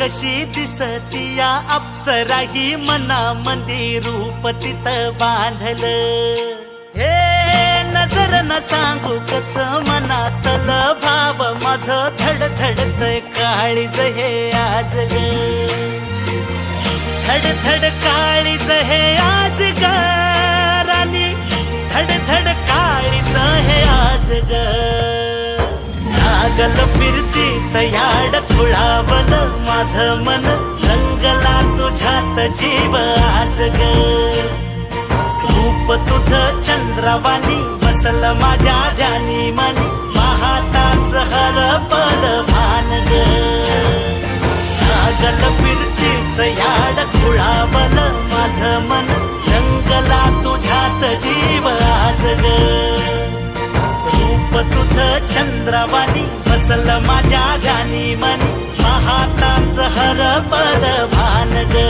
कशी दिसती या अप्सरा ही मनामध्ये रूप तिचं बांधलं. हे नजर न सांगू कस मनातल भाव माझं धडधडतय काळीज हे आज ग. धडधड काळीज हे आज ग राणी, धडधड काळीज हे आज ग. लागल फिरतीच याड खुळावल माझं मन, रंगला तुझ्यात जीव आज ग. रूप तुझं चंद्रवाणी बसल माझ्या ध्यानी मनी, पाहताच हरपल भान ग. लागल फिरतीच याड खुळावल माझं मन, रंगला तुझ्यात जीव आज ग. रूप तुझं चंद्रवाणी बसल माझ्या ध्यानी मनी, पाहताच हरपल भान ग.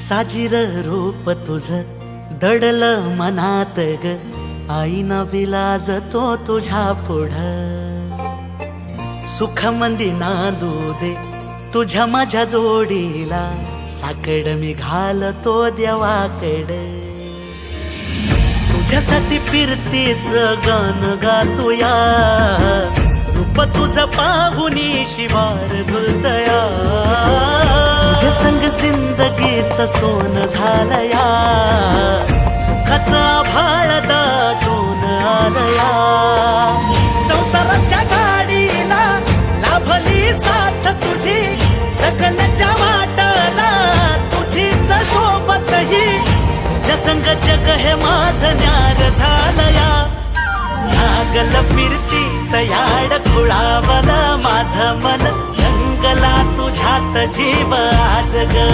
साजीर रूप तुझं दडल मनात ग, आईना विलाज तो तुझ्या पुढं. सुख मंदी नांदू दे तुझ्या माझ्या जोडीला, साकड मी घालतो देवाकड. तुझ्यासाठी फिरतीच गान गातोया, रूप तुझं पाहुनी शिवार झुलतया. तुझ्या संग जिंदगीच सोन झालया, सुखाचा आभाळ दाटून आलया. संसाराच्या गाडीला लाभली साथ तुझी, सगळ्यांच्या वाटला तुझीच सोबत ही. तुझ्या संग जग हे माझं न्यार झालया. लागल फिरतीच याड खुळावल माझं मन, रंगला तुझ्यात जीव आज ग.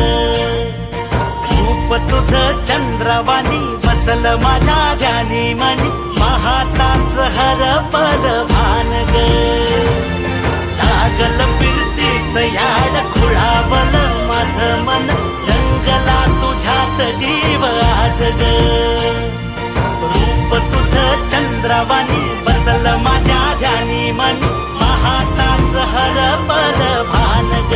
रूप तुझं चंद्रवाणी बसल माझ्या ध्यानी मनी, पाहताच हरपल भान ग. लागल फिरतीच याड खुळावल माझं मन, रंगला तुझ्यात जीव आज ग. रूप तुझं चंद्रवाणी बसल माझ्या ध्यानी मनी, पाहताच हरपल भान ग.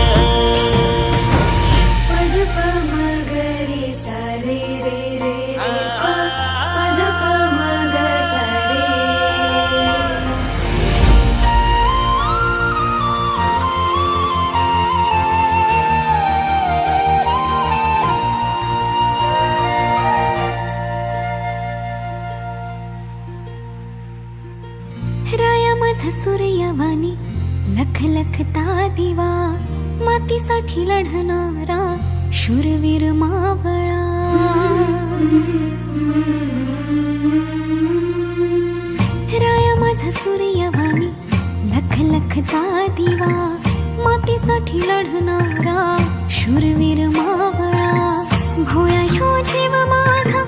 पद प म ग रे सा रे रे रे रे प, पद प म ग सा रे. राया माझा सूर्यवाणी लख लखता दिवा, मातीसाठी लढणारा शूरवीर मावळा. राया माझा सूर्यवाणी लख लखता दिवा, मातीसाठी लढणारा शूरवीर मावळा. भोळा ह्यो जीव माझा